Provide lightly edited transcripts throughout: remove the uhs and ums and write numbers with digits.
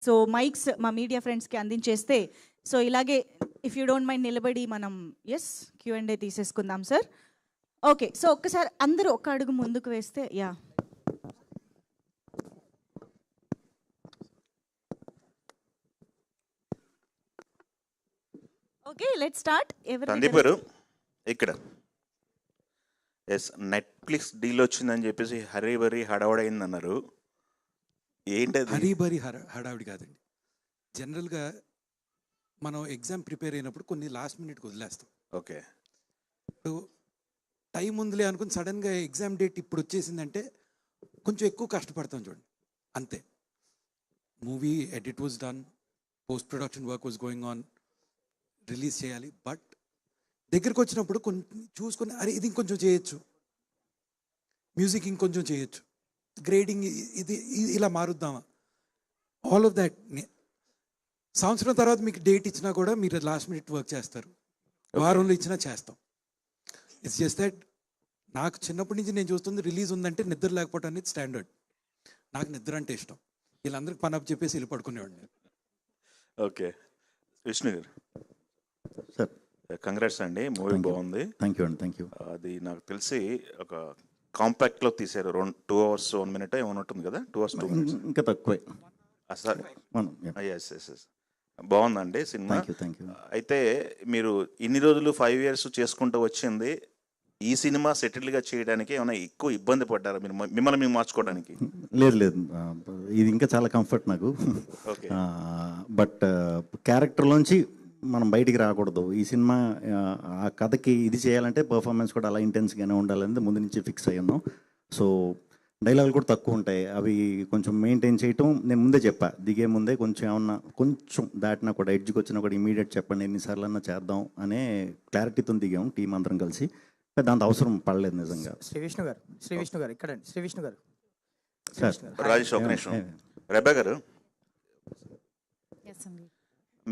So mics మా media ఫ్రెండ్స్కి అందించేస్తే, so ఇలాగే ఇఫ్ యూ డోంట్ మైండ్ నిలబడి మనం Q&A తీసేసుకుందాం సార్. ఓకే, సో ఒక్కసారి అందరూ ఒక్క అడుగు ముందుకు వేస్తే. Yeah, okay, let's start. Sandeep గారు ఇక్కడ నెట్ఫ్లిక్స్ డీల్ వచ్చిందని చెప్పేసి హరీబరీ హడావడైంది అన్నారు. ఏంటది? హరీబరీ హడావిడి కాదండి. జనరల్గా మనం ఎగ్జామ్ ప్రిపేర్ అయినప్పుడు కొన్ని లాస్ట్ మినిట్కి వదిలేస్తాం. ఓకే, ఇప్పుడు టైం ఉందిలే అనుకుని సడన్గా ఎగ్జామ్ డేట్ ఇప్పుడు వచ్చేసిందంటే కొంచెం ఎక్కువ కష్టపడతాం చూడండి, అంతే. Movie edit was done, post production work was going on, release చేయాలి. బట్ దగ్గరికి వచ్చినప్పుడు కొంచెం చూసుకొని అరే ఇది ఇంకొంచెం చేయొచ్చు, మ్యూజిక్ ఇంకొంచెం చేయొచ్చు, గ్రేడింగ్ ఇది ఇలా మారుద్దామా, ఆల్ ఆఫ్ దాట్. సంవత్సరం తర్వాత మీకు డేట్ ఇచ్చినా కూడా మీరు లాస్ట్ మినిట్ వర్క్ చేస్తారు, వారంలో ఇచ్చినా చేస్తాం. It's just that. నాకు చిన్నప్పటి నుంచి నేను చూస్తుంది రిలీజ్ ఉందంటే నిద్ర లేకపోవడం అనేది స్టాండర్డ్. నాకు నిద్ర అంటే ఇష్టం. వీళ్ళందరికీ పని అప్ చెప్పేసి వెళ్ళి పడుకునేవాడిని. ఓకే, విష్ణు గారు సార్, కంగ్రాట్స్ అండి, మూవీ బాగుంది. థ్యాంక్ యూ అండి, థ్యాంక్ యూ. అది నాకు తెలిసి ఒక కాంపాక్ట్లో తీశారు, 2 hours 1 minute ఏమైనా ఉంటుంది కదా, 2 hours 2 minutes, ఇంకా తక్కువే. సార్ ఎస్ బాగుందండి సినిమా. Thank you. అయితే మీరు ఇన్ని రోజులు 5 years చేసుకుంటూ వచ్చింది, ఈ సినిమా సెటిల్గా చేయడానికి ఏమైనా ఎక్కువ ఇబ్బంది పడ్డారా మీరు, మిమ్మల్ని మేము మార్చుకోవడానికి? లేదు, ఇది ఇంకా చాలా కంఫర్ట్ నాకు. బట్ క్యారెక్టర్లోంచి మనం బయటికి రాకూడదు. ఈ సినిమా ఆ కథకి ఇది చేయాలంటే పర్ఫార్మెన్స్ కూడా అలా ఇంటెన్స్గానే ఉండాలని ముందు నుంచి ఫిక్స్ అయ్యి ఉన్నాం. సో డైలాగులు కూడా తక్కువ ఉంటాయి, అవి కొంచెం మెయింటైన్ చేయటం నేను ముందే చెప్పా. దిగే ముందే కొంచెం ఏమన్నా కొంచెం దాటినా కూడా ఎడ్జ్కి వచ్చినా కూడా ఇమీడియట్ చెప్పండి, ఎన్నిసార్లు అన్నా చేద్దాం అనే క్లారిటీతో దిగాం టీం అందరం కలిసి. దాంతో అవసరం పడలేదు నిజంగా. శ్రీ విష్ణు గారు ఇక్కడ శ్రీ విష్ణు గారు సార్, రాజేష్ ఒక నిమిషం. రెబ్బా గారు,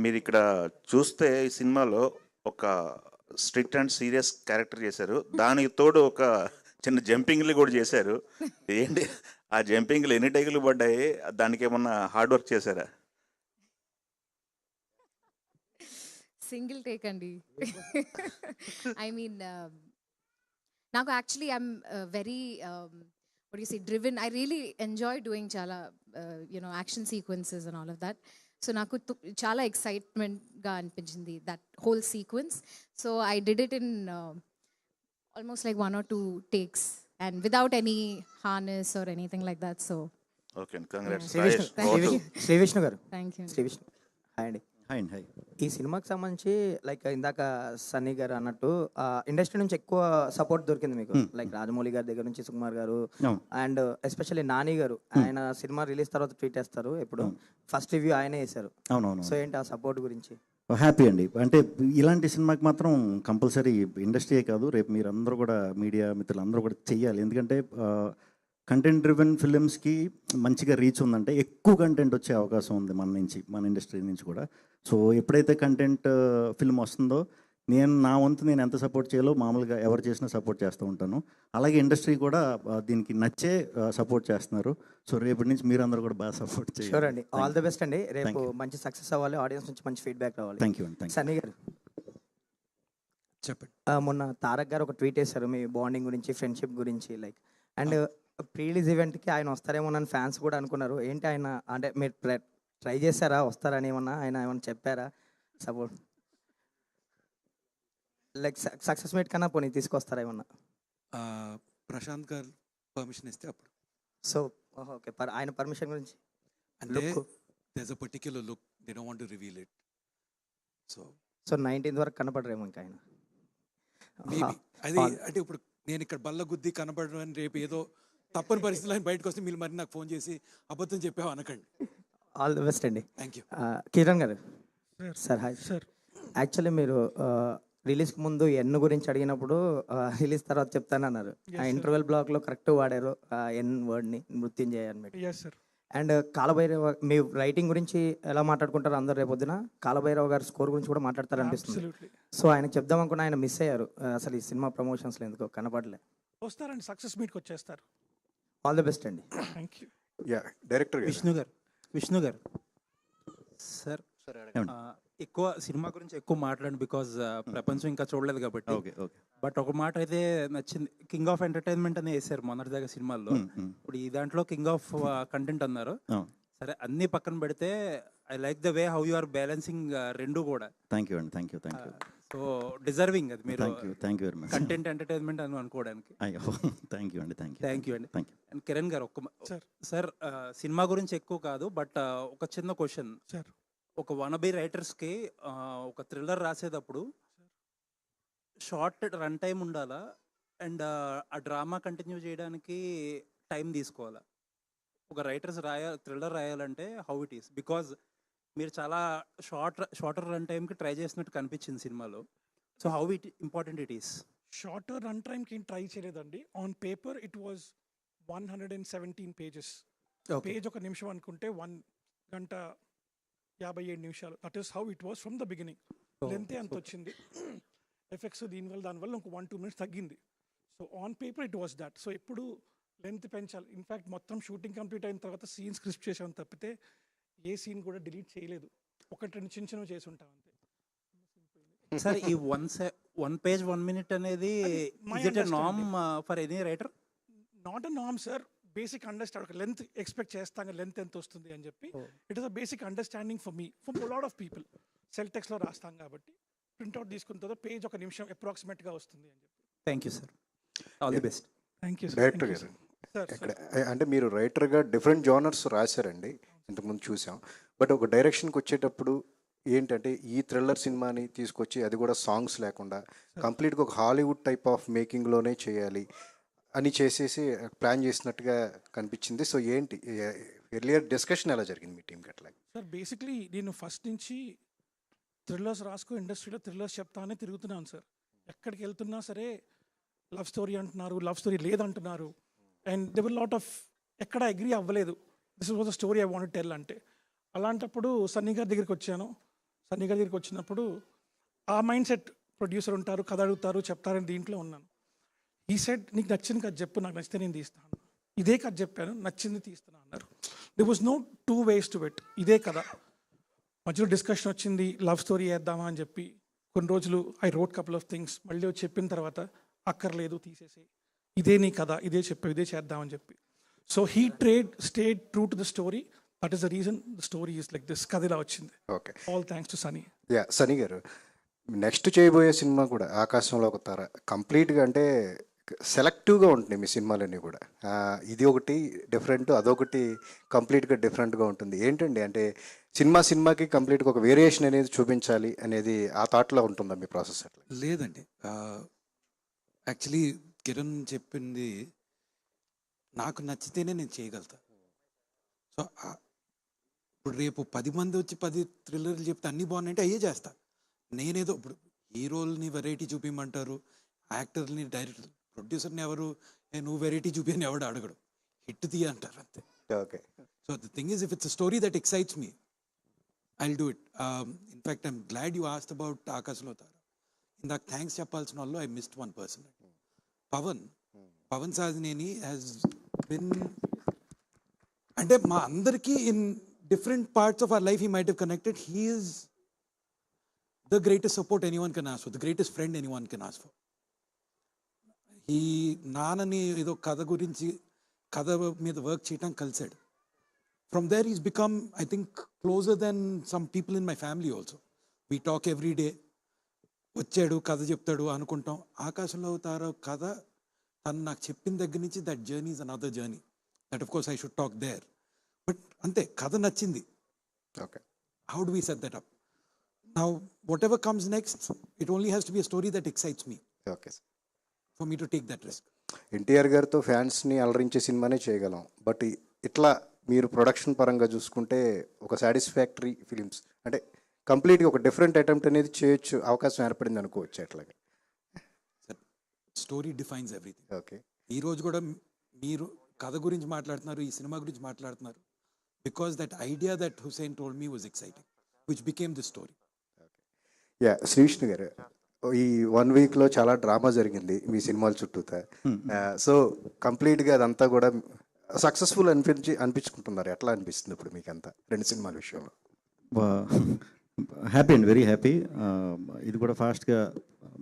మీరు ఇక్కడ చూస్తే ఈ సినిమాలో ఒక స్ట్రిక్ట్ అండ్ సీరియస్ క్యారెక్టర్ చేశారు, దానికి తోడు ఒక చిన్న జంపింగ్లు కూడా చేశారు. ఏంటి ఆ జంపింగ్లు ఎన్ని టైకులు పడ్డాయి, దానికి ఏమన్నా హార్డ్ వర్క్ చేశారా? సింగిల్ టేక్ అండి. ఐ మీన్ నాకు actually I'm very what do you say, driven. I really enjoy doing chala action sequences and all of that. So నాకు చాలా ఎక్సైట్మెంట్గా అనిపించింది that whole sequence. So I did it in almost like 1 or 2 takes and without any harness or anything like that. So okay, congrats. Shri Vishnu garu, thank you. Sri Vishnu, hi అండి. Hi. ఈ సినిమాకి సంబంధించి like ఇందాక సన్నీ గారు అన్నట్టు ఇండస్ట్రీ నుంచి ఎక్కువ సపోర్ట్ దొరికింది మీకు, లైక్ రాజమౌళి గారి దగ్గర నుంచి సుకుమార్ గారు అండ్ ఎస్పెషల్లీ నాని గారు. ఆయన సినిమా రిలీజ్ తర్వాత ట్వీట్ చేస్తారు, ఎప్పుడు ఫస్ట్ రివ్యూ ఆయనే చేశారు. అవునవును. సో ఏంటి ఆ సపోర్ట్ గురించి? హ్యాపీ అండి. అంటే ఇలాంటి సినిమాకి మాత్రం కంపల్సరీ ఇండస్ట్రీయే కాదు, రేపు మీరందరూ కూడా మీడియా మిత్రులు అందరూ కూడా చెయ్యాలి. ఎందుకంటే కంటెంట్ డ్రివెన్ ఫిలిమ్స్కి మంచిగా రీచ్ ఉందంటే ఎక్కువ కంటెంట్ వచ్చే అవకాశం ఉంది మన నుంచి, మన ఇండస్ట్రీ నుంచి కూడా. సో ఎప్పుడైతే కంటెంట్ ఫిల్మ్ వస్తుందో నా వంతు నేను ఎంత సపోర్ట్ చేయాలో మామూలుగా ఎవరు చేసినా సపోర్ట్ చేస్తూ ఉంటాను. అలాగే ఇండస్ట్రీ కూడా దీనికి నచ్చే సపోర్ట్ చేస్తున్నారు. సో రేపటి నుంచి మీరందరూ కూడా బాగా సపోర్ట్ చేయాలి. షూర్ అండి, ఆల్ ది బెస్ట్ అండి. రేపు మంచి సక్సెస్ అవ్వాలి, ఆడియన్స్ నుంచి మంచి ఫీడ్బ్యాక్ రావాలి. థ్యాంక్ యూ అండి. సన్నీ గారు చెప్పండి. మొన్న తారక్ గారు ఒక ట్వీట్ చేశారు మీ బాండింగ్ గురించి, ఫ్రెండ్షిప్ గురించి, లైక్ అండ్ ప్రీ రిలీజ్ ఈవెంట్కి ఆయన వస్తారేమో అని ఫ్యాన్స్ కూడా అనుకున్నారు. ఏంటి ఆయన అంటే మీరు ట్రై చేశారా వస్తారని, ఏమన్నా ఆయన ఏమన్నా చెప్పారా సపోర్ట్, లైక్ సక్సెస్ మీట్ కన్నా పోనీ తీసుకొస్తారా ఏమన్నా? ప్రశాంత్ గారు పర్మిషన్ ఇస్తే అప్పుడు. సో ఓకే, ఆయన పర్మిషన్ గురించి అంటే there's a particular look, they don't want to reveal it. So 19th వరకు కనపడరేమో ఇంకా ఆయన. అది అంటే ఇప్పుడు నేను ఇక్కడ బల్ల గుద్ది కనపడడం అని రేపు ఏదో తప్పని పరిస్థితుల్లో ఆయన బయటకు వస్తే మీరు మరి నాకు ఫోన్ చేసి అబద్ధం చెప్పావు అనకండి. ఆల్ ది బెస్ట్ అండి. Thank you. కిరణ్ గారు సార్, హాయ్ సార్. యాక్చువల్లీ మీరు రిలీజ్కి ముందు ఎన్ గురించి అడిగినప్పుడు రిలీజ్ తర్వాత చెప్తానన్నారు. ఆ ఇంటర్వెల్ బ్లాక్లో కరెక్ట్ వాడారు ఎన్ వర్డ్ని, మృత్యుంజయ అని. అండ్ కాలభైరవ మీ రైటింగ్ గురించి ఎలా మాట్లాడుకుంటారు అందరు, రేపొద్దున కాలభైరవ గారి స్కోర్ గురించి కూడా మాట్లాడతారు అనిపిస్తుంది. సో ఆయనకు చెప్దాం అనుకున్న ఆయన మిస్ అయ్యారు అసలు ఈ సినిమా ప్రమోషన్స్లో, ఎందుకో కనపడలే. వస్తారండి, సక్సెస్ మీట్కి వచ్చేస్తారు. ఆల్ ది బెస్ట్ అండి. Thank you. Yeah, director Vishnu గారు సార్ ఏమండి? ఎక్కువ సినిమా గురించి ఎక్కువ మాట్లాడండి బికాజ్ ప్రపంచం ఇంకా చూడలేదు కాబట్టి. Okay okay. బట్ ఒక మాట అయితే నచ్చింది, కింగ్ ఆఫ్ ఎంటర్టైన్మెంట్ అని వేసారు మొన్నటిదాకా సినిమాల్లో. ఇప్పుడు ఈ దాంట్లో కింగ్ ఆఫ్ కంటెంట్ అన్నారు. సరే అన్ని పక్కన పెడితే I like the way how you are balancing రెండు కూడా. థ్యాంక్ యూ అండి, థ్యాంక్ యూ. సో డిజర్వింగ్ అది మీరు. Thank you very much. Content entertainment అని అనుకోవడానికి. అయ్యో థ్యాంక్ యూ అండి, థ్యాంక్ యూ అండి. Thank you. అండ్ కిరణ్ గారు సార్ సినిమా గురించి ఎక్కువ కాదు బట్ ఒక చిన్న క్వశ్చన్ సార్. ఒక వనబీ రైటర్స్కి ఒక థ్రిల్లర్ రాసేటప్పుడు షార్ట్ రన్ టైం ఉండాలా అండ్ ఆ డ్రామా కంటిన్యూ చేయడానికి టైం తీసుకోవాలా? ఒక రైటర్స్ థ్రిల్లర్ రాయాలంటే హౌ ఇట్ ఈస్, బికాజ్ మీరు చాలా షార్టర్ రన్ టైంకి ట్రై చేసినట్టు కనిపించింది సినిమాలో. So how important it is? Shorter run టైంకి ఏం ట్రై చేయలేదండి. On paper it was 117 pages. Page 1 నిమిషం అనుకుంటే 1 గంట 57 నిమిషాలు. That is how it was from the beginning. Length అంత వచ్చింది. ఎఫెక్ట్స్ దానివల్ల ఇంకో 1-2 minutes తగ్గింది. So on paper it was that. So ఎప్పుడు లెంత్ పెంచాలి. ఇన్ఫ్యాక్ట్ మొత్తం షూటింగ్ కంప్లీట్ అయిన తర్వాత సీన్ స్క్రిప్ట్ చేసాం తప్పితే ఏ సీన్ కూడా డిలీట్ చేయలేదు. 1-2 చిన్నవి చేసి ఉంటాం అంతే. సార్ ఈ 1 page 1 minute అనేది is it a norm for any writer? Not a norm sir. Basic understand. Length expect చేస్తాం, లెంత్ ఎంత వస్తుంది అని చెప్పి. It is a basic understanding for me, for lot of people. సెల్ టెక్స్ట్లో రాస్తాం కాబట్టి ప్రింట్అవుట్ తీసుకున్న తర్వాత పేజ్ 1 నిమిషం అప్రాక్సిమేట్గా వస్తుంది అని చెప్పి. Thank you sir, all the best. Thank you director గారు. ఇక్కడ అంటే మీరు రైటర్గా డిఫరెంట్ జానర్స్ రాశారండి, ఇంతకుముందు చూసాం. బట్ ఒక డైరెక్షన్కి వచ్చేటప్పుడు ఏంటంటే ఈ థ్రిల్లర్ సినిమాని తీసుకొచ్చి అది కూడా సాంగ్స్ లేకుండా కంప్లీట్గా ఒక హాలీవుడ్ టైప్ ఆఫ్ మేకింగ్లోనే చేయాలి అని చేసేసి ప్లాన్ చేసినట్టుగా కనిపించింది. సో ఏంటి ఎర్లియర్ డిస్కషన్ ఎలా జరిగింది మీ టీంకి అట్లా? సార్ బేసిక్లీ నేను ఫస్ట్ నుంచి థ్రిల్లర్స్ ఇండస్ట్రీలో థ్రిల్లర్స్ చెప్తానే తిరుగుతున్నాను సార్. ఎక్కడికి వెళ్తున్నా సరే లవ్ స్టోరీ అంటున్నారు, లవ్ స్టోరీ లేదంటున్నారు. And they were lot of ఎక్కడ అగ్రీ అవ్వలేదు. This was a story I want tell అంటే. అలాంటప్పుడు సన్నీ గారి దగ్గరికి వచ్చాను. సన్నీ గారి దగ్గరికి వచ్చినప్పుడు ఆ మైండ్ సెట్, ప్రొడ్యూసర్ ఉంటారు, కథ అడుగుతారు, చెప్తారని దీంట్లో ఉన్నాను. ఈ సెట్ నీకు నచ్చింది కథ చెప్పు, నాకు నచ్చితే నేను తీస్తాను. ఇదే కథ చెప్పాను, నచ్చింది తీస్తున్నా అన్నారు. There was no 2 ways to it. ఇదే కథ. మధ్యలో డిస్కషన్ వచ్చింది, లవ్ స్టోరీ వేద్దామా అని చెప్పి. కొన్ని రోజులు I wrote couple of things. మళ్ళీ వచ్చి చెప్పిన తర్వాత అక్కర్లేదు తీసేసి, ఇదే నీ కథ, ఇదే చెప్పు, ఇదే చేద్దామని చెప్పి. So he stayed true to the story. That is the reason the story is like this. కథ ఇలా వచ్చింది. Okay, all thanks to Sunny. Sunny garu, next చేయబోయే సినిమా కూడా ఆకాశంలో ఒక తార కంప్లీట్గా అంటే సెలెక్టివ్గా ఉంటున్నాయి మీ సినిమాలన్నీ కూడా. ఇది ఒకటి డిఫరెంట్, అదొకటి కంప్లీట్గా డిఫరెంట్గా ఉంటుంది. ఏంటండి అంటే సినిమాకి కంప్లీట్గా ఒక వేరియేషన్ అనేది చూపించాలి అనేది ఆ థాట్లో ఉంటుందా మీ ప్రాసెస్? అట్లా లేదండి. యాక్చువల్లీ కిరణ్ చెప్పింది నాకు నచ్చితేనే నేను చేయగలుగుతా. సో ఇప్పుడు రేపు 10 మంది వచ్చి 10 థ్రిల్లర్లు చెప్తే అన్నీ బాగున్నాయంటే అయ్యే చేస్తా. నేనేదో ఇప్పుడు హీరోల్ని వెరైటీ చూపించమంటారు, యాక్టర్ని డైరెక్టర్ ప్రొడ్యూసర్ని ఎవరు నువ్వు వెరైటీ చూపి అని ఎవడు అడగడు, హిట్ తీయ అంటారు అంతే. Okay. So the thing is if it's a story that excites me I will do it. In fact I'm glad you asked about ఆకాశంలో తార. ఇందాక థ్యాంక్స్ చెప్పాల్సిన వాళ్ళు I missed one person. Pawan Sadineni has been, అంటే మా అందరికీ in different parts of our life he might have connected. He is the greatest support anyone can ask for, the greatest friend anyone can ask for. ఈ నాన్నని ఏదో కథ మీద work చేయటం కలిసాడు. From there is become I think closer then some people in my family also. We talk every day. వచ్చాడు కథ చెప్తాడు అనుకుంటాం. ఆకాశంలో తార కథ తను నాకు చెప్పిన దగ్గర నుంచి that journey is another journey. That of course I should talk there. But అంతే, కథ నచ్చింది. Okay, how do we set that up? Now whatever comes next, it only has to be a story that excites me okay for me to take that risk. NTR గారితో ఫ్యాన్స్ని అలరించే సినిమానే చేయగలం. But ఇట్లా మీరు ప్రొడక్షన్ పరంగా చూసుకుంటే ఒక సాటిస్ఫాక్టరీ ఫిలిమ్స్ అంటే కంప్లీట్గా ఒక డిఫరెంట్ అటెంప్ట్ అనేది చేయొచ్చు, అవకాశం ఏర్పడింది అనుకోవచ్చు. అట్లాగే స్టోరీ డిఫైన్స్ ఎవ్రీథింగ్. ఓకే, ఈరోజు కూడా మీరు కథ గురించి మాట్లాడుతున్నారు, ఈ సినిమా గురించి మాట్లాడుతున్నారు because that idea that Hussain told me was exciting which became the story. Yeah, Srivishnu garu, ఈ 1 weekలో చాలా డ్రామా జరిగింది మీ సినిమాల చుట్టూతా. సో కంప్లీట్గా అదంతా కూడా సక్సెస్ఫుల్ అనిపించుకుంటున్నారు. ఎట్లా అనిపిస్తుంది ఇప్పుడు మీకు అంతా 2 సినిమాల విషయంలో? హ్యాపీ అండి, వెరీ హ్యాపీ. ఇది కూడా ఫాస్ట్గా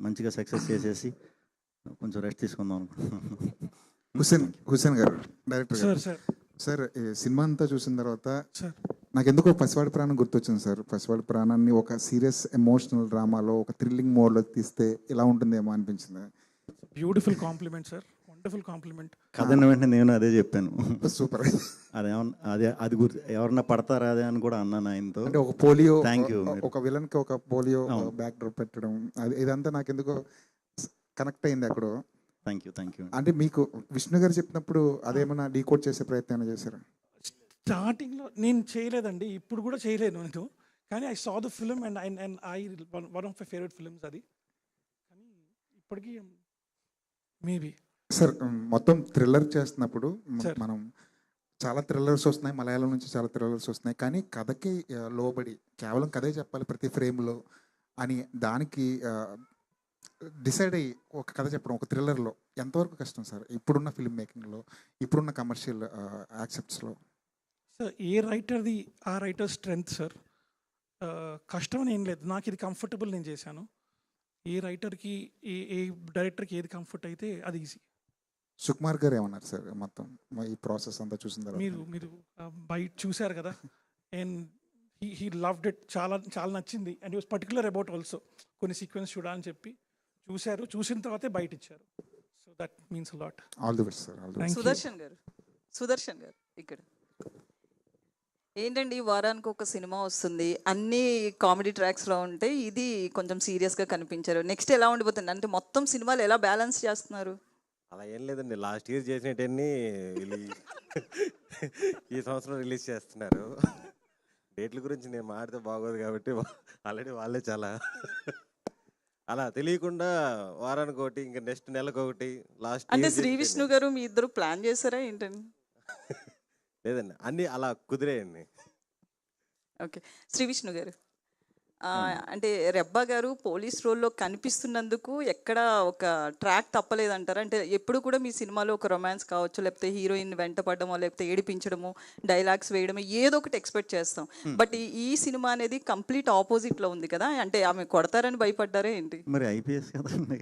మంచిగా సక్సెస్ చేసేసి కొంచెం రెస్ట్ తీసుకుందాం అనుకుంటున్నాను. హుసేన్ గారు, డైరెక్టర్ గారు, సార్ సార్ ఈ సినిమా అంతా చూసిన తర్వాత సార్ నాకు ఎందుకో పసివాడి ప్రాణం గుర్తొచ్చింది సార్. పసివాడి ప్రాణాన్ని ఒక సీరియస్ ఎమోషనల్ డ్రామాలో ఒక థ్రిల్లింగ్ మోడ్లో తీస్తే ఎలా ఉంటుందేమో అనిపించింది. Beautiful compliment sir, wonderful compliment. కథ వెంటనే నేను అదే చెప్పాను. సూపర్. అది గుర్తు ఎవరన్నా పడతారా అదే అని కూడా అన్నాను ఆయనతో. అంటే ఒక పోలియో, థ్యాంక్ యూ. ఒక విలన్ కి ఒక పోలియో బ్యాక్ డ్రాప్ పెట్టడం, ఇదంతా నాకు ఎందుకో కనెక్ట్ అయింది అక్కడ. Thank you. అంటే మీకు విష్ణు గారు చెప్పినప్పుడు అదేమన్నా డీకోడ్ చేసే ప్రయత్నం చేశారా? స్టార్టింగ్లో నేను చేయలేదండి, ఇప్పుడు కూడా చేయలేను నేను. కానీ I saw the film and I one of my favourite films అది. కానీ ఇప్పటికీ మేబీ సార్ మొత్తం థ్రిల్లర్ చేస్తున్నప్పుడు Sir. మనం చాలా థ్రిల్లర్స్ వస్తున్నాయి, మలయాళం నుంచి చాలా థ్రిల్లర్స్ వస్తున్నాయి, కానీ కథకి లోబడి కేవలం కథే చెప్పాలి ప్రతి ఫ్రేమ్లో అని దానికి డిసైడ్ అయ్యి ఒక కథ చెప్పడం ఒక థ్రిల్లర్లో ఎంతవరకు కష్టం సార్ ఇప్పుడున్న ఫిల్మ్ మేకింగ్లో, ఇప్పుడున్న కమర్షియల్ యాక్సెప్ట్స్లో? సార్ ఏ రైటర్ది ఆ రైటర్ స్ట్రెంగ్త్ సార్. కష్టం అని ఏం లేదు, నాకు ఇది కంఫర్టబుల్ నేను చేశాను. ఏ రైటర్కి ఏ డైరెక్టర్కి ఏది కంఫర్ట్ అయితే అది ఈజీ. సుకుమార్ గారు ఏమన్నారు సార్ మొత్తం ఈ ప్రాసెస్ అంతా చూసిన తర్వాత? మీరు బయట చూశారు కదా, అండ్ హీ లవ్డ్ ఇట్, చాలా చాలా నచ్చింది. And he was particular about also కొన్ని సీక్వెన్స్ చూడాలని చెప్పి చూశారు, చూసిన తర్వాతే బయట ఇచ్చారు. So that means a lot. All the best sir. All the best. Sudarshan గారు ఇక్కడ ఏంటండి, వారానికి ఒక సినిమా వస్తుంది, అన్ని కామెడీ ట్రాక్స్లో ఉంటే ఇది కొంచెం సీరియస్గా కనిపించారు. నెక్స్ట్ ఎలా ఉండిపోతుంది అంటే మొత్తం సినిమాలు ఎలా బ్యాలెన్స్ చేస్తున్నారు? అలా ఏం లేదండి, లాస్ట్ ఇయర్ చేసినట్టన్నీ ఈ సంవత్సరం రిలీజ్ చేస్తున్నారు. డేట్ల గురించి నేను మాడితే బాగోదు కాబట్టి ఆల్రెడీ వాళ్ళే చాలా అలా తెలియకుండా వారానికి ఒకటి, ఇంకా నెక్స్ట్ నెలకు ఒకటి. లాస్ట్ అంటే శ్రీ విష్ణు గారు మీ ఇద్దరు ప్లాన్ చేశారా ఏంటండి? లేదండి, అన్నీ అలా కుదిరేయండి. ఓకే, శ్రీ విష్ణు గారు అంటే రెబ్బా గారు పోలీస్ రోల్లో కనిపిస్తున్నందుకు ఎక్కడ ఒక ట్రాక్ తప్పలేదంటారా? అంటే ఎప్పుడు కూడా మీ సినిమాలో ఒక రొమాన్స్ కావచ్చు, లేకపోతే హీరోయిన్ వెంట పడడమో, లేకపోతే ఏడిపించడము, డైలాగ్స్ వేయడము, ఏదో ఒకటి ఎక్స్పెక్ట్ చేస్తాం. బట్ ఈ సినిమా అనేది కంప్లీట్ ఆపోజిట్లో ఉంది కదా, అంటే ఆమె కొడతారని భయపడ్డారా ఏంటి? మరి ఐపీఎస్ కదండి,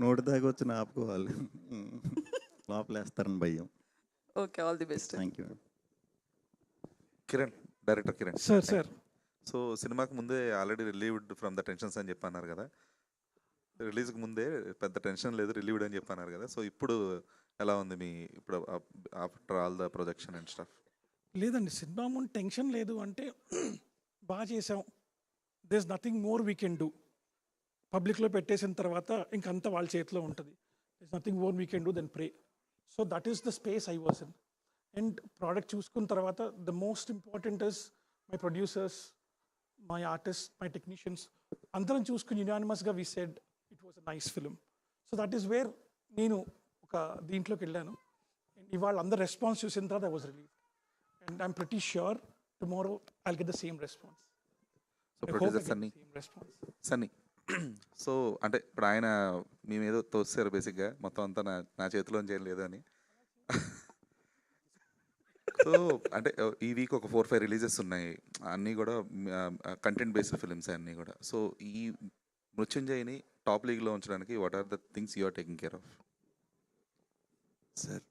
నోటి దాకా వచ్చిన ఆపుకోవాలి, లోపలేస్తారని భయం. Okay, all the best. Thank you. Kiran, director Kiran sir. So సినిమాకి ముందే already relieved from the tensions అని చెప్పన్నారు కదా, రిలీజ్కి ముందే పెద్ద టెన్షన్ లేదు, రిలీవ్డ్ అని చెప్పన్నారు కదా. సో ఇప్పుడు ఎలా ఉంది మీ ఇప్పుడు after all the projection and stuff? లేదండి, సినిమా ముందు టెన్షన్ లేదు, అంటే బాగా చేసాం, there is nothing more we can do. పబ్లిక్లో పెట్టేసిన తర్వాత ఇంకంతా వాళ్ళ చేతిలో ఉంటుంది. There is nothing more we can do then pray. So that is the space I was in. And product చూసుకున్న తర్వాత the most important is my producers, my artist, my technicians, అందరం చూసుకుని యునానిమస్గా we said it was a nice film. So that is where నేను ఒక దీంట్లోకి వెళ్ళాను. ఇవాళ అందరు రెస్పాన్స్ చూసిన తర్వాత I was relieved. And I'm pretty sure tomorrow I'll get the same response. So producer Sunny so అంటే ఇప్పుడు ఆయన మేమేదో తోస్తారు బేసిక్గా, మొత్తం అంతా నా చేతిలోంచి ఏం లేదు అని. సో అంటే ఈ వీక్ ఒక 4-5 రిలీజెస్ ఉన్నాయి, అన్నీ కూడా కంటెంట్ బేస్డ్ ఫిలిమ్స్ అన్నీ కూడా. సో ఈ మృత్యుంజయ్ని టాప్ లీగ్లో ఉంచడానికి what are the things you are taking care of? Sir,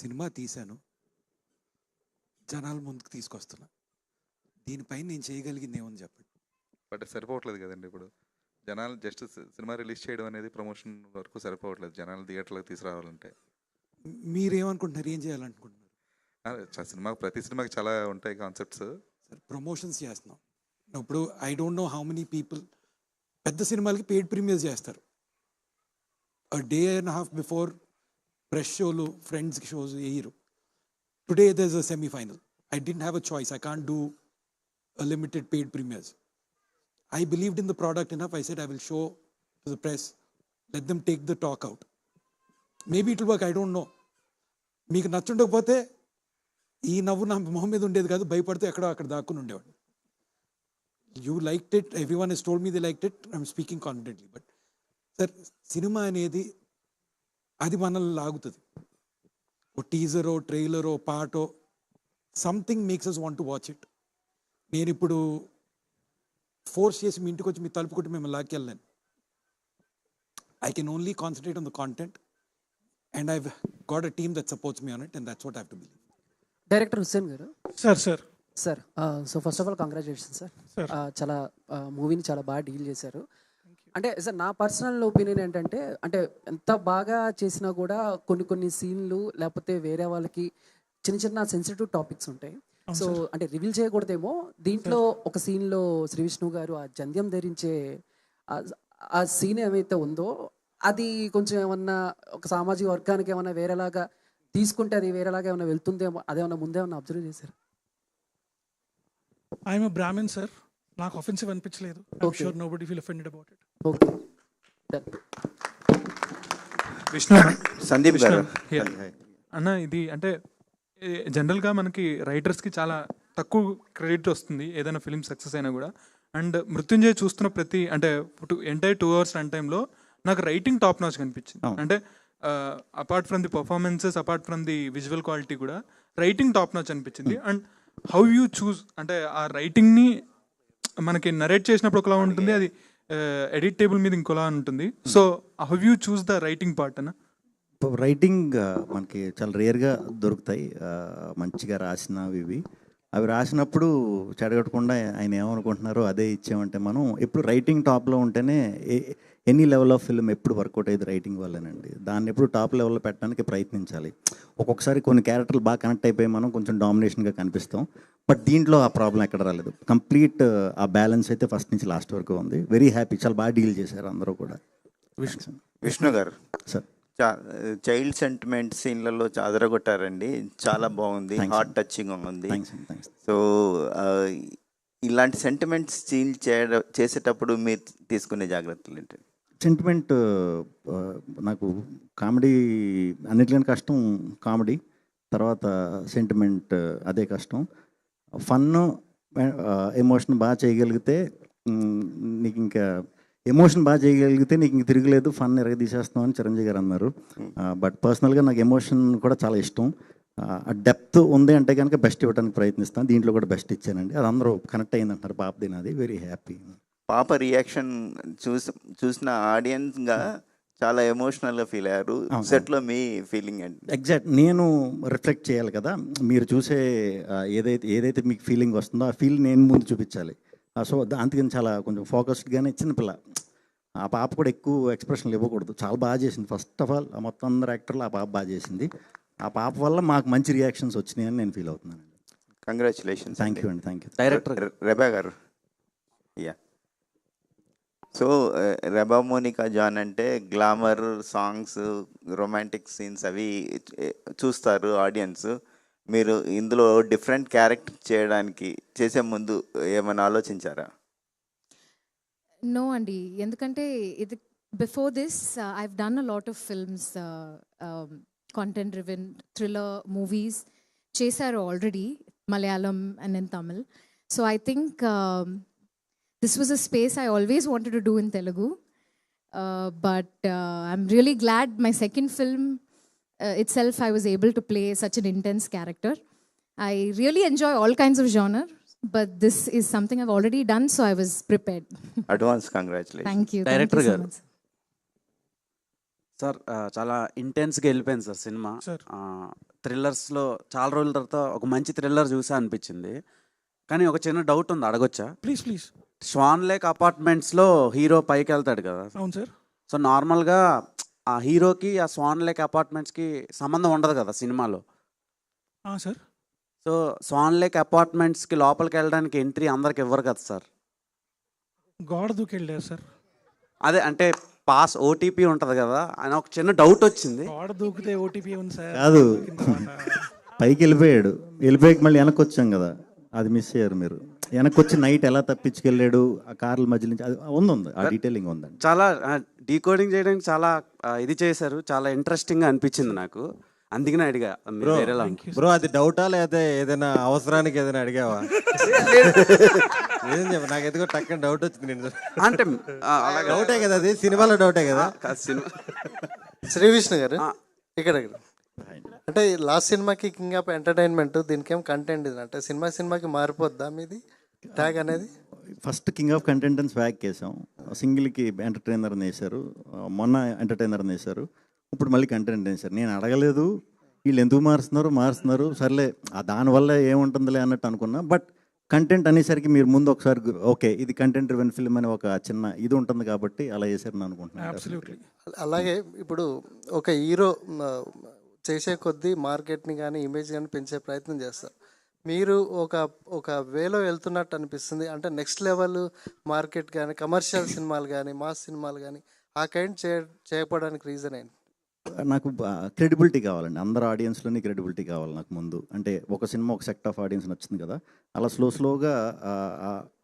cinema తీశాను, జనాల ముందుకు తీసుకొస్తున్నా, దీనిపైన నేను చేయగలిగింది ఏమని చెప్పండి. బట్ సరిపోవట్లేదు కదండి, ఇప్పుడు జనాలు జస్ట్ సినిమా రిలీజ్ చేయడం అనేది ప్రమోషన్ వరకు సరిపోవట్లేదు, జనాలు థియేటర్లకు తీసుకురావాలంటే. మీరేమనుకుంటున్నారు, ఏం చేయాలనుకుంటున్నారు? సినిమా ప్రతి సినిమాకి చాలా ఉంటాయి కాన్సెప్ట్స్. సార్, ప్రమోషన్స్ చేస్తున్నాం ఇప్పుడు. I don't know how many people పెద్ద సినిమాలకి పెయిడ్ ప్రీమియర్స్ చేస్తారు. Day and half before press షోలు, ఫ్రెండ్స్కి షోస్ వేయరు. Today there is a semifinal. I don't have a choice. I can't do a limited paid premieres. I believed in the product enough. I said I will show to the press, let them take the talk out. Maybe it will work, I don't know. మీకు నచ్చుండకపోతే ఈ నవ్వు నా మొహం మీద ఉండేది కాదు, భయపడితే ఎక్కడో అక్కడ దాక్కుని ఉండేవాడు. You liked it, every one he's told me they liked it, I'm speaking confidently. But sir, cinema అనేది అది మనల్ని లాగుతుంది. ఓ టీజరో, ట్రైలరో, పాటో, something makes us want to watch it. నేను ఇప్పుడు ఫోర్స్ చేసి మీ ఇంటికి వచ్చి మీ తలుపు కొట్టి మిమ్మల్ని లాక్కెళ్ళాను. I can only concentrate on the content, and I've got a team that supports me on it, and that's what I have to believe. Director Hussain గారు sir sir so first of all congratulation sir. చాలా మూవీని చాలా బాగా deal చేశారు. అంటే sir నా personal opinion ఏంటంటే, అంటే ఎంత బాగా చేసినా కూడా కొన్ని సీన్లు లేకపోతే వేరే వాళ్ళకి చిన్న చిన్న సెన్సిటివ్ టాపిక్స్ ఉంటాయి. సో అంటే రివీల్ చేయకూడదేమో, దీంట్లో ఒక సీన్లో శ్రీ విష్ణు గారు ఆ జంధ్యం ధరించే ఆ సీన్ ఏమైతే ఉందో అది కొంచెం ఏమన్నా ఒక సామాజిక వర్గానికి ఏమన్నా వేరేలాగా తీసుకుంటే అది వేరేలాగా ఏమైనా వెళ్తుందేమో, అదేమన్నా ముందేమన్నా అబ్జర్వ్ చేశారు? ఐఎమ్ బ్రాహ్మణ్ సార్, నాకు అఫెన్సివ్ అనిపించలేదు. Sure nobody feel offended about it. Okay Vishnu Sandeep గారు అన్న, ఇది అంటే జనరల్గా మనకి రైటర్స్కి చాలా తక్కువ క్రెడిట్ వస్తుంది ఏదైనా ఫిలిం సక్సెస్ అయినా కూడా. అండ్ మృత్యుంజయ్ చూస్తున్న ప్రతి అంటే ఎంటైర్ 2 hours రన్ టైంలో నాకు రైటింగ్ టాప్ నాచ్ కనిపించింది. అంటే apart from the performances, apart from the visual quality కూడా రైటింగ్ టాప్ నాచ్ అనిపించింది. అండ్ హౌ యూ చూస్ అంటే ఆ రైటింగ్ని మనకి నరేట్ చేసినప్పుడు ఒకలా ఉంటుంది, అది ఎడిట్ టేబుల్ మీద ఇంకోలా ఉంటుంది. So how you choose the writing part అన్న? రైటింగ్ మనకి చాలా రేర్గా దొరుకుతాయి మంచిగా రాసినవి ఇవి. అవి రాసినప్పుడు చెడగొట్టకుండా ఆయన ఏమనుకుంటున్నారో అదే ఇచ్చామంటే మనం ఎప్పుడు రైటింగ్ టాప్లో ఉంటేనే ఎనీ లెవెల్ ఆఫ్ ఫిల్మ్ ఎప్పుడు వర్కౌట్ అయ్యేది రైటింగ్ వల్లనండి. దాన్ని ఎప్పుడు టాప్ లెవెల్లో పెట్టడానికి ప్రయత్నించాలి. ఒక్కొక్కసారి కొన్ని క్యారెక్టర్లు బాగా కనెక్ట్ అయిపోయి మనం కొంచెం డామినేషన్గా కనిపిస్తాం. బట్ దీంట్లో ఆ ప్రాబ్లం ఎక్కడ రాలేదు. కంప్లీట్ ఆ బ్యాలెన్స్ అయితే ఫస్ట్ నుంచి లాస్ట్ వరకు ఉంది. వెరీ హ్యాపీ, చాలా బాగా డీల్ చేశారు అందరూ కూడా. విష్ణు గారు సార్, చైల్డ్ సెంటిమెంట్ సీన్లలో అదరగొట్టారండి, చాలా బాగుంది, హార్ట్ టచింగ్ ఉంది. సో ఇలాంటి సెంటిమెంట్ సీన్ చేసేటప్పుడు మీరు తీసుకునే జాగ్రత్తలు ఏంటి? సెంటిమెంట్ నాకు కామెడీ అన్నిటికన్నా కష్టం కామెడీ, తర్వాత సెంటిమెంట్ అదే కష్టం. ఫన్ ఎమోషన్ బాగా చేయగలిగితే నీకు ఇంకా ఎమోషన్ బాగా చేయగలిగితే నీకు ఇంక తిరగలేదు, ఫన్ ఎరగదీసేస్తాం అని చిరంజీవి గారు అన్నారు. బట్ పర్సనల్గా నాకు ఎమోషన్ కూడా చాలా ఇష్టం. ఆ డెప్త్ ఉంది అంటే కనుక బెస్ట్ ఇవ్వడానికి ప్రయత్నిస్తాను. దీంట్లో కూడా బెస్ట్ ఇచ్చానండి. అది అందరూ కనెక్ట్ అయిందంటారు. పాపది నాది, వెరీ హ్యాపీ. పాప రియాక్షన్ చూసిన ఆడియన్స్గా చాలా ఎమోషనల్గా ఫీల్ అయ్యారు. సెట్లో మీ ఫీలింగ్ అండి? ఎగ్జాక్ట్ నేను రిఫ్లెక్ట్ చేయాలి కదా, మీరు చూసే ఏదైతే మీకు ఫీలింగ్ వస్తుందో ఆ ఫీల్ నేను ముందు చూపించాలి. సో అందుకని చాలా కొంచెం ఫోకస్డ్గానే, చిన్నపిల్ల ఆ పాప కూడా ఎక్కువ ఎక్స్ప్రెషన్లు ఇవ్వకూడదు. చాలా బాగా చేసింది. ఫస్ట్ ఆఫ్ ఆల్ మొత్తం అందరు యాక్టర్లు ఆ పాప బాగా చేసింది. ఆ పాప వల్ల మాకు మంచి రియాక్షన్స్ వచ్చినాయని నేను ఫీల్ అవుతున్నాను. కంగ్రాచులేషన్స్. థ్యాంక్ యూ అండి. Thank you. Director Reba garu. Yeah, so Reba Monica John అంటే గ్లామర్ సాంగ్స్, రొమాంటిక్ సీన్స్ అవి చూస్తారు ఆడియన్స్. మీరు ఇందులో డిఫరెంట్ క్యారెక్టర్ చేసే ముందు ఏమైనా ఆలోచించారా? నో అండి, ఎందుకంటే ఇది before this I've done a lot of films, content driven thriller movies చేశారు already, Malayalam and in Tamil. So I think this was a space I always wanted to do in Telugu, but I'm really glad my second film itself I was able to play such an intense character. I really enjoy all kinds of genre, but this is something I've already done, so I was prepared. Advance congratulations. Thank you. Director Thank you so garu much. Sir, చాలా ఇంటెన్స్గా వెళ్ళిపోయింది sir cinema. థ్రిల్లర్స్లో చాలా రోజుల తర్వాత ఒక మంచి thriller చూసా అనిపించింది. కానీ ఒక చిన్న డౌట్ ఉంది, అడగొచ్చా? ప్లీజ్. స్వాన్ లేక్ అపార్ట్మెంట్స్లో హీరో పైకి వెళ్తాడు కదా. అవును సార్. సో నార్మల్గా ఆ హీరోకి ఆ స్వాన్ లేక్ అపార్ట్మెంట్స్కి సంబంధం ఉండదు కదా సినిమాలో. సార్, సో స్వాన్ లేక్ అపార్ట్మెంట్స్కి లోపలికి వెళ్ళడానికి ఎంట్రీ అందరికి ఇవ్వరు కదా సార్. గోడ దూకెళ్ళారు సార్. అదే అంటే పాస్ ఓటీపీ ఉంటుంది కదా అని ఒక చిన్న డౌట్ వచ్చింది. గోడ దూకితే ఓటీపీ ఉంది సార్. కాదు, పైకి వెళ్ళిపోయాడు, వెళ్ళిపోయాక మళ్ళీ వెనక్కి వచ్చాం కదా, అది మిస్ అయ్యారు మీరు. వెనక్కి వచ్చి నైట్ ఎలా తప్పించుకెళ్ళాడు ఆ కార్ల మధ్య నుంచి, అది ఉంది, ఆ డీటెయిలింగ్ ఉందండి. చాలా డీకోడింగ్ చేయడానికి చాలా ఇది చేశారు, చాలా ఇంట్రెస్టింగ్గా అనిపించింది నాకు, అందుకనే అడిగా. బ్రో అది డౌటా లేదా ఏదైనా అవసరానికి ఏదైనా అడిగావా? నాకు ఎందుకో టక్కన డౌట్ వచ్చింది. నేను అంటే డౌటే కదా, అది సినిమాలో డౌటే కదా. శ్రీ విష్ణు గారు ఇక్కడ అంటే లాస్ట్ సినిమాకి కింగ్ ఆఫ్ ఎంటర్టైన్మెంట్, దీనికి ఏం కంటెంట్ ఇది అంటే సినిమాకి మారిపోద్దా మీది? ట్యాగ్ అనేది ఫస్ట్ కింగ్ ఆఫ్ కంటెంట్ అని స్వాగ్ వేసాం, సింగిల్కి ఎంటర్టైనర్ అని వేశారు, మొన్న ఎంటర్టైనర్ అని వేశారు, ఇప్పుడు మళ్ళీ కంటెంట్ వేశారు. నేను అడగలేదు వీళ్ళు ఎందుకు మారుస్తున్నారు సర్లే దానివల్ల ఏముంటుందిలే అన్నట్టు అనుకున్నా. బట్ కంటెంట్ అనేసరికి మీరు ముందు ఒకసారి ఓకే ఇది కంటెంట్ రివెన్ ఫిల్మ్ అని ఒక చిన్న ఇది ఉంటుంది కాబట్టి అలా చేశారని అనుకుంటున్నాను. అలాగే ఇప్పుడు ఒక హీరో చేసే కొద్దీ మార్కెట్ని కానీ ఇమేజ్ కానీ పెంచే ప్రయత్నం చేస్తారు. మీరు ఒక వేలో వెళ్తున్నట్టు అనిపిస్తుంది. అంటే నెక్స్ట్ లెవెల్ మార్కెట్ కానీ కమర్షియల్ సినిమాలు కానీ మాస్ సినిమాలు కానీ ఆ కైండ్ చేయకపోవడానికి రీజన్ ఏంటి? నాకు క్రెడిబిలిటీ కావాలండి, అందరు ఆడియన్స్లోని క్రెడిబిలిటీ కావాలి నాకు ముందు. అంటే ఒక సినిమా ఒక సెక్ట్ ఆఫ్ ఆడియన్స్ నచ్చింది కదా, అలా స్లోగా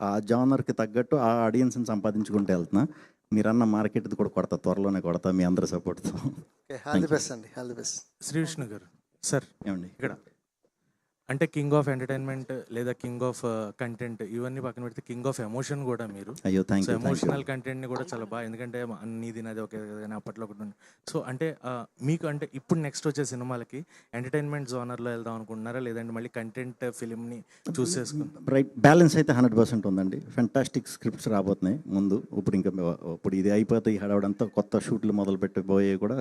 ఆ జానర్కి తగ్గట్టు ఆ ఆడియన్స్ని సంపాదించుకుంటూ వెళ్తున్నా. మీరన్న మార్కెట్ కూడా కొడతా, త్వరలోనే కొడతా మీ అందరి సపోర్ట్తో. ఆల్ ది బెస్ట్ అండి, all the best. Shri Vishnu గారు సార్, ఏమండి ఇక్కడ అంటే కింగ్ ఆఫ్ ఎంటర్టైన్మెంట్ లేదా కింగ్ ఆఫ్ కంటెంట్ ఇవన్నీ పక్కన పెడితే కింగ్ ఆఫ్ ఎమోషన్ కూడా మీరు. అయ్యో థ్యాంక్ యూ. ఎమోషనల్ కంటెంట్ని కూడా చాలా బాగా, ఎందుకంటే నీది నాది ఒకే కానీ అప్పట్లో ఒకటి ఉంది. సో అంటే మీకు అంటే ఇప్పుడు నెక్స్ట్ వచ్చే సినిమాలకి ఎంటర్టైన్మెంట్ జోనర్లో వెళ్దాం అనుకుంటున్నారా, లేదంటే మళ్ళీ కంటెంట్ ఫిలింని చూస్ చేసుకుంటారు? రైట్ బ్యాలెన్స్ అయితే 100% ఉందండి. ఫెంటాస్టిక్ స్క్రిప్ట్స్ రాబోతున్నాయి ముందు. ఇప్పుడు ఇది అయిపోతే ఈ హడావుడంతా కొత్త షూట్లు మొదలు పెట్టబోయే కూడా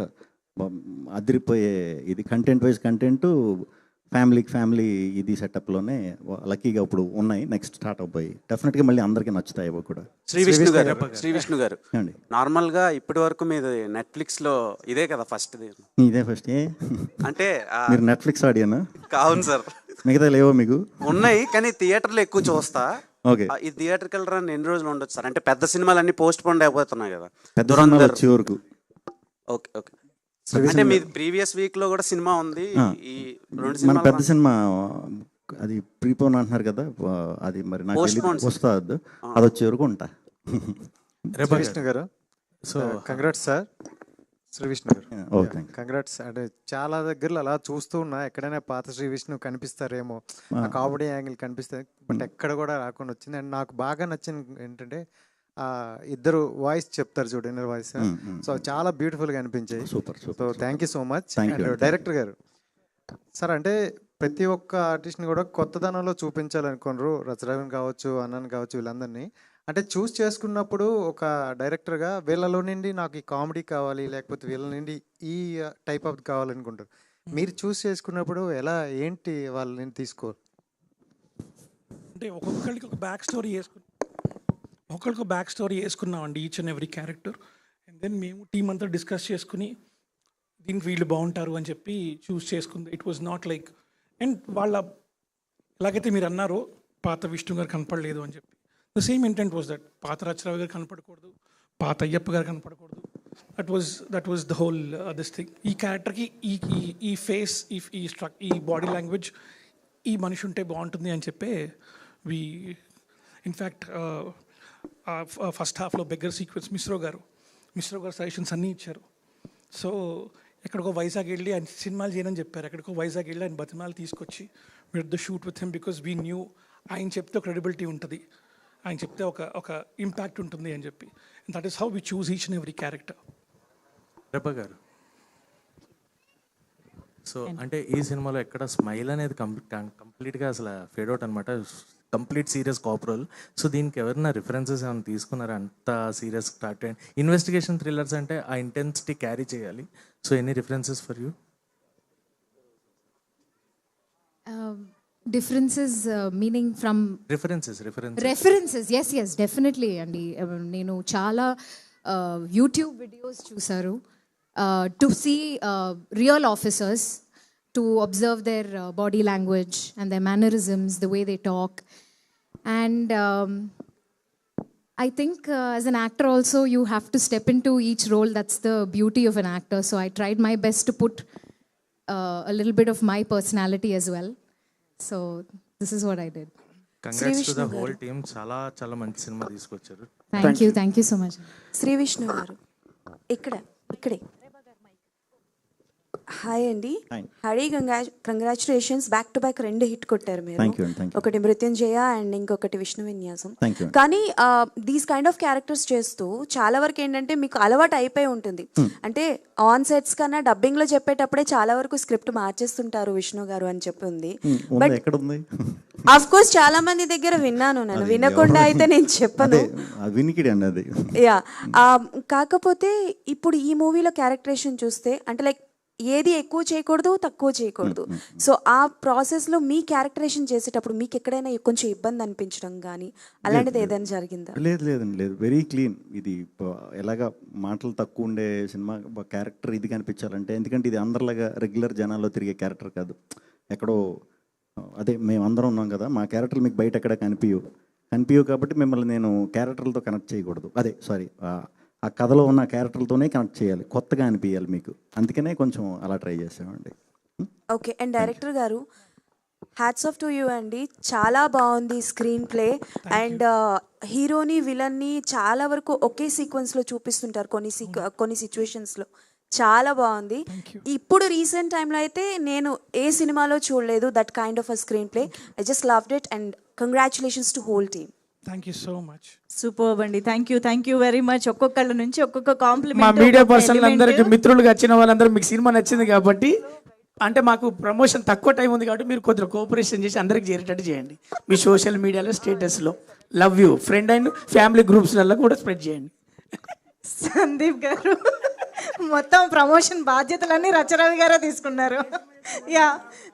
అదిరిపోయే ఇది కంటెంట్ వైజ్ కంటెంట్ ఫ్యామిలీ ఇది సెటప్లోనే లక్కీగా ఇప్పుడు ఉన్నాయి. నెక్స్ట్ స్టార్ట్ అయిపోయి డెఫినెట్గా మళ్ళీ అందరికీ నచ్చుతాయి అవి కూడా. శ్రీ విష్ణు గారు నార్మల్గా ఇప్పటి వరకు మీది నెట్ఫ్లిక్స్లో ఇదే కదా ఫస్ట్? ఇదే ఫస్ట్. అంటే మీరు నెట్ఫ్లిక్స్ ఆడియనా? అవును సార్. మిగతా లేవో మీకు? ఉన్నాయి కానీ థియేటర్లో ఎక్కువ చూస్తా. ఓకే. ఈ థియేటర్కి రన్ ఎన్ని రోజులు ఉండొచ్చు సార్? అంటే పెద్ద సినిమాలన్నీ పోస్ట్ పోన్ అయిపోతున్నాయి కదా. వచ్చే వరకు. Okay okay. అంటే మీ ప్రీవియస్ వీక్ లో కూడా సినిమా ఉంది. ఈ రెండు మన పెద్ద సినిమాలు సినిమా అది ప్రీపోన్ అంటున్నారు కదా, అది మరి నాకు వస్తుంది, అది వచ్చే వరకు ఉంటా. రేపు విష్ణు గారు, so congrats sir. Shri Vishnu గారు కంగ్రాట్స్. అంటే చాలా దగ్గరలో అలా చూస్తూ ఉన్నా, ఎక్కడైనా పాత శ్రీ విష్ణు కనిపిస్తారేమో, ఆ కామెడీ యాంగిల్ కనిపిస్తుంది, బట్ ఎక్కడ కూడా రాకుండా వచ్చింది. అండ్ నాకు బాగా నచ్చింది ఏంటంటే ఇద్దరు వాయిస్ చెప్తారు చూడు, ఇన్నర్ వాయిస్. సో చాలా బ్యూటిఫుల్గా అనిపించాయి. Super. So thank you so much. And director గారు సార్, అంటే ప్రతి ఒక్క ఆర్టిస్ట్ని కూడా కొత్తదనంలో చూపించాలనుకున్నారు, రచరవన్ కావచ్చు, అన్నన్ కావచ్చు, వీళ్ళందరినీ. అంటే చూస్ చేసుకున్నప్పుడు ఒక డైరెక్టర్గా వీళ్ళలో నుండి నాకు ఈ కామెడీ కావాలి, లేకపోతే వీళ్ళ నుండి ఈ టైప్ ఆఫ్ కావాలనుకుంటారు. మీరు చూస్ చేసుకున్నప్పుడు ఎలా ఏంటి వాళ్ళని తీసుకోవాలి? అంటే ఒక్కొక్కరికి ఒక బ్యాక్ స్టోరీ వేసుకున్నామండి, each and every character. And then మేము టీం అంతా డిస్కస్ చేసుకుని దీనికి వీళ్ళు బాగుంటారు అని చెప్పి చూస్ చేసుకుంది. It was not like and వాళ్ళ ఎలాగైతే మీరు అన్నారో పాత విష్ణు గారు కనపడలేదు అని చెప్పి, the same intent was that పాత రచరావు గారు కనపడకూడదు, పాత అయ్యప్ప గారు కనపడకూడదు. That was the whole this thing. ఈ క్యారెక్టర్కి ఈ ఫేస్, ఈ బాడీ లాంగ్వేజ్, ఈ మనిషి ఉంటే బాగుంటుంది అని చెప్పి ఇన్ఫ్యాక్ట్ ఫస్ట్ హాఫ్లో బెగ్గర్ సీక్వెన్స్ మిశ్రో గారు సజెషన్స్ అన్నీ ఇచ్చారు. సో ఎక్కడికో వైజాగ్ వెళ్ళి ఆయన సినిమాలు చేయనని చెప్పారు, ఎక్కడికో వైజాగ్ వెళ్ళి ఆయన బతిమాలు తీసుకొచ్చి with the shoot with him, because we knew ఆయన చెప్తే ఒక క్రెడిబిలిటీ ఉంటుంది, ఆయన చెప్తే ఒక ఇంపాక్ట్ ఉంటుంది అని చెప్పి. That is how we choose each and every character. Reba గారు, సో అంటే ఈ సినిమాలో ఎక్కడ స్మైల్ అనేది కంప్లీట్గా అసలు ఫేడ్ అవుట్ అనమాట, complete serious cop role. So దీనికి ఎవరైనా రిఫరెన్సెస్ ఏమైనా తీసుకున్నారా? అంత సీరియస్ స్టార్ట్ ఇన్వెస్టిగేషన్ థ్రిల్లర్స్ అంటే ఆ ఇంటెన్సిటీ క్యారీ చేయాలి. So any references for you? Differences meaning from references yes definitely అండి. నేను చాలా యూట్యూబ్ వీడియోస్ చూసారు to see real officers, to observe their body language and their mannerisms, the way they talk. And I think as an actor also, you have to step into each role. That's the beauty of an actor. So I tried my best to put a little bit of my personality as well. So this is what I did. Congrats to the whole team. Chala manchi cinema తీసుకొచ్చారు. Thank you so much. Shri Vishnu గారు ఇక్కడే hi అండి. Hari congratulations, back to back 2 hit కొట్టారు మీరు. ఒకటి మృత్యుంజయ and ఇంకొకటి విష్ణు విన్యాసం. కానీ దీస్ కైండ్ ఆఫ్ క్యారెక్టర్స్ చేస్తూ చాలా వరకు ఏంటంటే మీకు అలవాటు అయిపోయి ఉంటుంది. అంటే ఆన్ సెట్స్ కన్నా డబ్బింగ్ లో చెప్పేటప్పుడే చాలా వరకు స్క్రిప్ట్ మార్చేస్తుంటారు విష్ణు గారు అని చెప్పి ఉంది. బట్ ఆఫ్ కోర్స్ చాలా మంది దగ్గర విన్నాను నేను, వినకుండా అయితే నేను చెప్పను. వినికిడి అండి అది. యా, కాకపోతే ఇప్పుడు ఈ మూవీలో క్యారెక్టరేషన్ చూస్తే అంటే లైక్ ఏది ఎక్కువ చేయకూడదు, తక్కువ చేయకూడదు. సో ఆ ప్రాసెస్లో మీ క్యారెక్టరేషన్ చేసేటప్పుడు మీకు ఎక్కడైనా కొంచెం ఇబ్బంది అనిపించడం కానీ అలాంటిది ఏదైనా జరిగిందా? లేదండి, లేదు. Very clean. ఇది ఎలాగా మాటలు తక్కువ ఉండే సినిమా క్యారెక్టర్ ఇది కనిపించాలంటే, ఎందుకంటే ఇది అందరిలాగా రెగ్యులర్ జనాల్లో తిరిగే క్యారెక్టర్ కాదు. ఎక్కడో అదే మేమందరం ఉన్నాం కదా, మా క్యారెక్టర్లు మీకు బయట ఎక్కడ కనిపించవు కాబట్టి మిమ్మల్ని నేను క్యారెక్టర్లతో కనెక్ట్ చేయకూడదు. అదే సారీ, ఆ కథలో ఉన్న క్యారెక్టర్లతోనే కనెక్ట్ చేయాలి, కొత్తగా అనిపించాలి మీకు. అందుకనే కొంచెం అలా ట్రై చేసామండి. ఓకే. అండ్ డైరెక్టర్ గారు, హ్యాట్స్ ఆఫ్ టు యూ అండి. చాలా బాగుంది స్క్రీన్ ప్లే. అండ్ హీరోని విలన్ని చాలా వరకు ఒకే సీక్వెన్స్లో చూపిస్తుంటారు కొన్ని సిచ్యువేషన్స్లో. చాలా బాగుంది. ఇప్పుడు రీసెంట్ టైంలో అయితే నేను ఏ సినిమాలో చూడలేదు that kind of a screenplay. I just loved it and congratulations to whole team. Thank you so much. Super అండి. Thank you very much. ఒక్కొక్కళ్ళ నుంచి ఒక్కొక్క కాంప్లిమెంట్. మా మీడియా పర్సనల్ అందరికి, మిత్రులుగా వచ్చిన వాళ్ళందరూ మీకు సినిమా నచ్చింది కాబట్టి, అంటే మాకు ప్రమోషన్ తక్కువ టైం ఉంది కాబట్టి మీరు కొద్దిగా కోఆపరేషన్ చేసి అందరికి చేరేటట్టు చేయండి. మీ సోషల్ మీడియాలో స్టేటస్లో love you friend and family గ్రూప్స్లలో కూడా స్ప్రెడ్ చేయండి. సందీప్ గారు మొత్తం ప్రమోషన్ బాధ్యతలన్నీ రచరవి గారే తీసుకున్నారు. Yeah,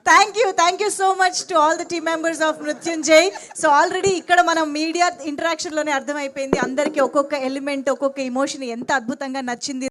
thank you so much to all the team members of Mrutyunjay. So already ఇక్కడ మనం మీడియా ఇంటరాక్షన్లోనే అర్థమైపోయింది అందరికీ ఒక్కొక్క ఎలిమెంట్, ఒక్కొక్క ఇమోషన్ ఎంత అద్భుతంగా నచ్చింది.